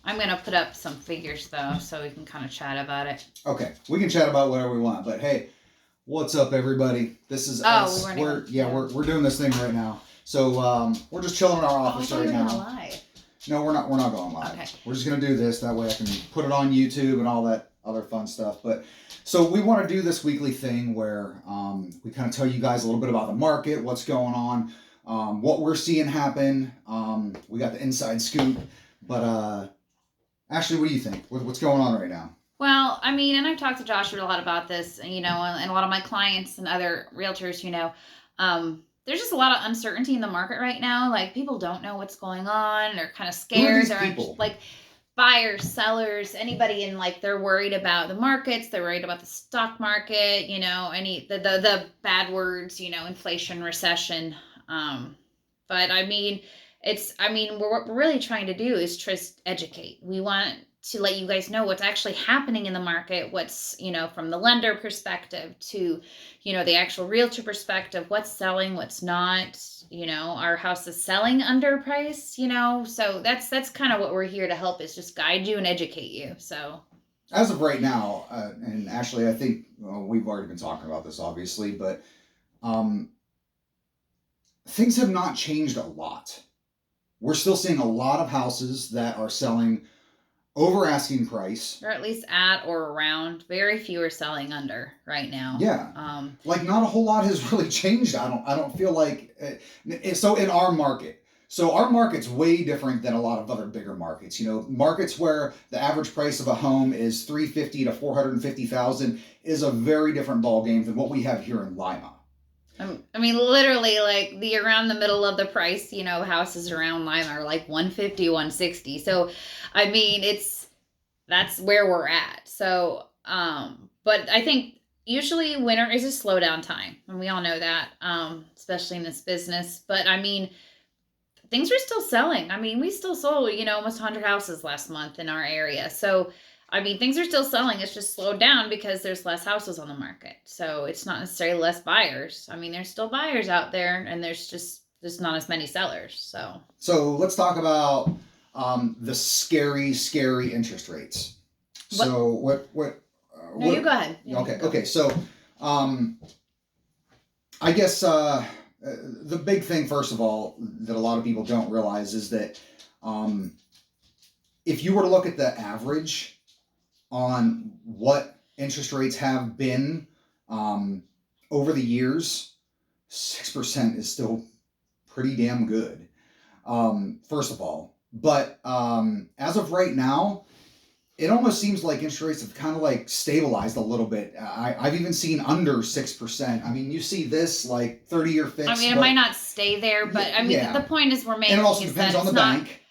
I'm going to put up some figures, though, so we can kind of chat about it. Okay, we can chat about whatever we want, but hey, what's up, everybody? This is us. We're doing this thing right now. So we're just chilling in our office right now. Live. No, we're not going live. Okay. We're just gonna do this. That way I can put it on YouTube and all that other fun stuff. But so we want to do this weekly thing where we kind of tell you guys a little bit about the market, what's going on, what we're seeing happen. We got the inside scoop. But Ashley, what do you think? What's going on right now? Well, I mean, and I've talked to Joshua a lot about this, and a lot of my clients and other realtors, there's just a lot of uncertainty in the market right now. Like, people don't know what's going on. They're kind of scared. Who are these people? Like buyers, sellers, anybody in, like, they're worried about the markets. They're worried about the stock market, the bad words, inflation, recession. But I mean, what we're really trying to do is just educate. We want to let you guys know what's actually happening in the market, what's, from the lender perspective to, the actual realtor perspective, what's selling, what's not, our house is selling underpriced, so that's kind of what we're here to help, is just guide you and educate you. So as of right now, and Ashley, I think we've already been talking about this, obviously, but things have not changed a lot. We're still seeing a lot of houses that are selling over asking price, or at least at or around. Very few are selling under right now. Yeah, like not a whole lot has really changed. I don't feel like so in our market. So our market's way different than a lot of other bigger markets. Markets where the average price of a home is $350,000 to $450,000 is a very different ball game than what we have here in Lima. I mean, literally, like, around the middle of the price, houses around Lima are like 150, 160. So, I mean, that's where we're at. So, but I think usually winter is a slowdown time, and we all know that, especially in this business. But I mean, things are still selling. I mean, we still sold, almost 100 houses last month in our area. So, I mean, things are still selling. It's just slowed down because there's less houses on the market. So it's not necessarily less buyers. I mean, there's still buyers out there, and there's just not as many sellers. So let's talk about the scary interest rates. So what? No, you go ahead. Okay. So I guess the big thing, first of all, that a lot of people don't realize is that if you were to look at the average on what interest rates have been over the years, 6% is still pretty damn good, first of all. But as of right now, it almost seems like interest rates have kind of like stabilized a little bit. I've even seen under 6%. I mean, you see this like 30-year fixed. I mean, it might not stay there, but I mean, the point is we're making. And it also depends on the bank.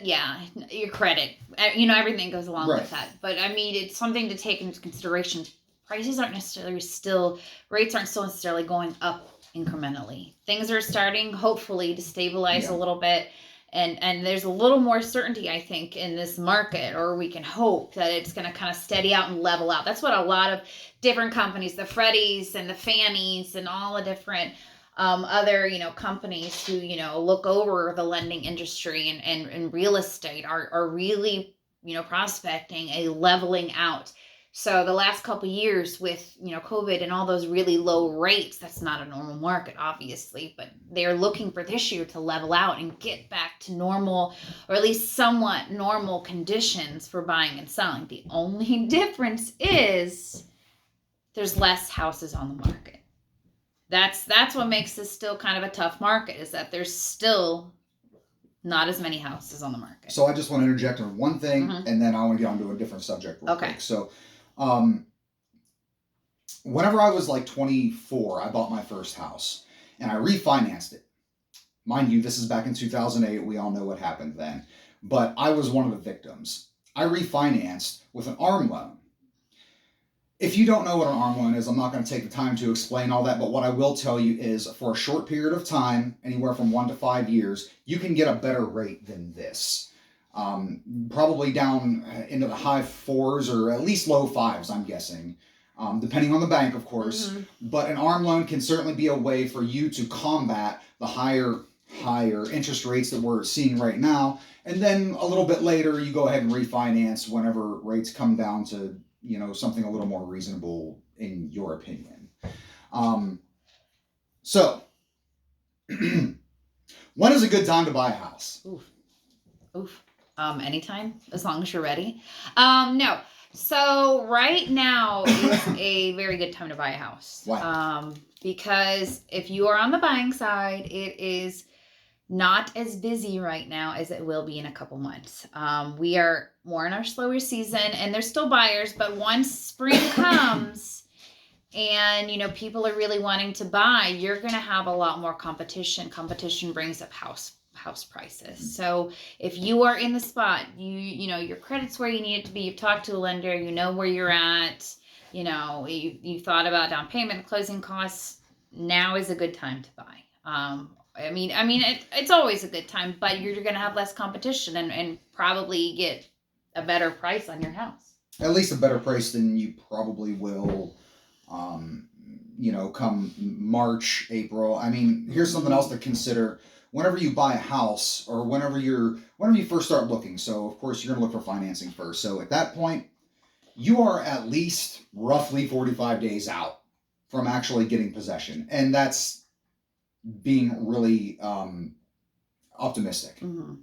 Yeah, your credit. Everything goes along with that. But I mean, it's something to take into consideration. Rates aren't still necessarily going up incrementally. Things are starting, hopefully, to stabilize a little bit. And there's a little more certainty, I think, in this market, or we can hope that it's going to kind of steady out and level out. That's what a lot of different companies, the Freddies and the Fannies and all the different other, companies who, look over the lending industry and real estate are really, prospecting a leveling out. So the last couple of years with, COVID and all those really low rates, that's not a normal market, obviously, but they're looking for this year to level out and get back to normal, or at least somewhat normal conditions for buying and selling. The only difference is there's less houses on the market. That's what makes this still kind of a tough market, is that there's still not as many houses on the market. So I just want to interject on one thing, and then I want to get onto a different subject real quick. So whenever I was like 24, I bought my first house, and I refinanced it. Mind you, this is back in 2008. We all know what happened then. But I was one of the victims. I refinanced with an ARM loan. If you don't know what an ARM loan is, I'm not going to take the time to explain all that, but what I will tell you is for a short period of time, anywhere from 1 to 5 years, you can get a better rate than this. Probably down into the high 4s or at least low 5s, I'm guessing, depending on the bank, of course. But an ARM loan can certainly be a way for you to combat the higher higher interest rates that we're seeing right now. And then a little bit later, you go ahead and refinance whenever rates come down to, something a little more reasonable in your opinion. So, when is a good time to buy a house? Oof. Anytime, as long as you're ready. No. So right now is a very good time to buy a house. Why? Because if you are on the buying side, it is not as busy right now as it will be in a couple months. We are more in our slower season, and there's still buyers, but once spring comes and people are really wanting to buy, you're going to have a lot more competition. Competition brings up house prices. So if you are in the spot, your credit's where you need it to be, you've talked to a lender, you know where you're at, you thought about down payment, closing costs, now is a good time to buy. It's always a good time, but you're going to have less competition and probably get a better price on your house. At least a better price than you probably will, come March, April. Here's something else to consider. Whenever you buy a house or whenever you first start looking, so of course you're going to look for financing first. So at that point, you are at least roughly 45 days out from actually getting possession. And that's being really optimistic. Mm-hmm.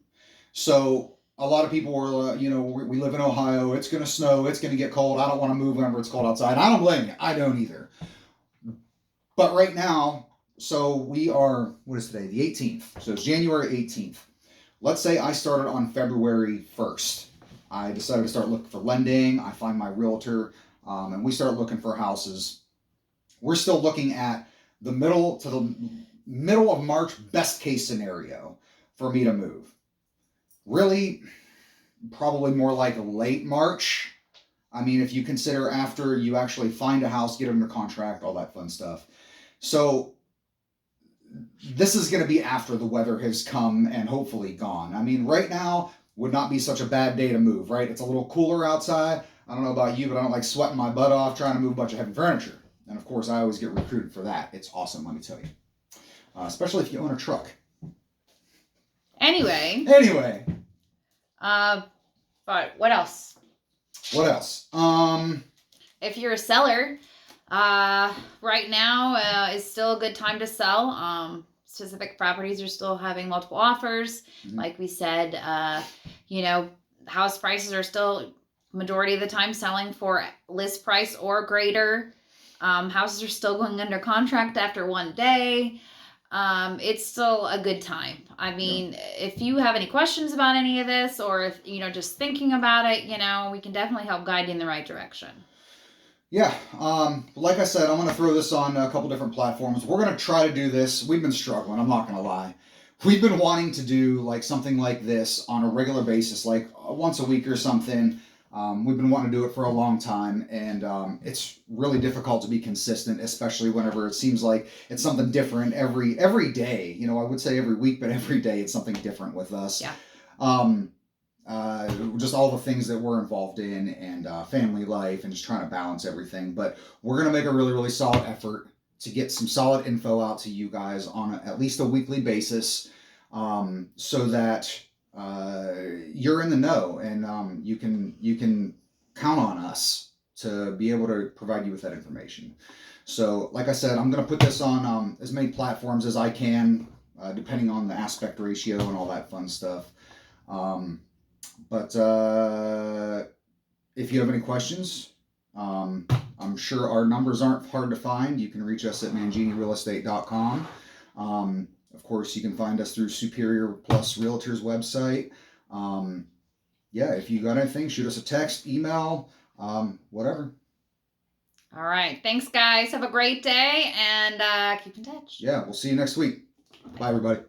So a lot of people were, we live in Ohio. It's going to snow. It's going to get cold. I don't want to move whenever it's cold outside. I don't blame you. I don't either. But right now, so we are, what is today? The 18th. So it's January 18th. Let's say I started on February 1st. I decided to start looking for lending. I find my realtor, and we start looking for houses. We're still looking at the middle of March, best case scenario for me to move. Really, probably more like late March. If you consider after you actually find a house, get it under contract, all that fun stuff. So this is going to be after the weather has come and hopefully gone. Right now would not be such a bad day to move, right? It's a little cooler outside. I don't know about you, but I don't like sweating my butt off trying to move a bunch of heavy furniture. And of course, I always get recruited for that. It's awesome, let me tell you. Especially if you own a truck. Anyway. But what else? If you're a seller, right now is still a good time to sell. Specific properties are still having multiple offers. Mm-hmm. Like we said, house prices are still majority of the time selling for list price or greater. Houses are still going under contract after one day. It's still a good time. If you have any questions about any of this, or if, just thinking about it, we can definitely help guide you in the right direction. Yeah. Like I said, I'm going to throw this on a couple different platforms. We're going to try to do this. We've been struggling. I'm not going to lie. We've been wanting to do like something like this on a regular basis, like once a week or something. We've been wanting to do it for a long time, and it's really difficult to be consistent, especially whenever it seems like it's something different every day. I would say every week, but every day it's something different with us. Yeah. Just all the things that we're involved in, and family life, and just trying to balance everything. But we're going to make a really, really solid effort to get some solid info out to you guys on at least a weekly basis, so that you're in the know, and you can count on us to be able to provide you with that information. So like I said, I'm going to put this on as many platforms as I can, depending on the aspect ratio and all that fun stuff. But if you have any questions, I'm sure our numbers aren't hard to find. You can reach us at manginirealestate.com. Of course, you can find us through Superior Plus Realtors website. If you got anything, shoot us a text, email, whatever. All right. Thanks, guys. Have a great day, and keep in touch. Yeah, we'll see you next week. Bye, everybody.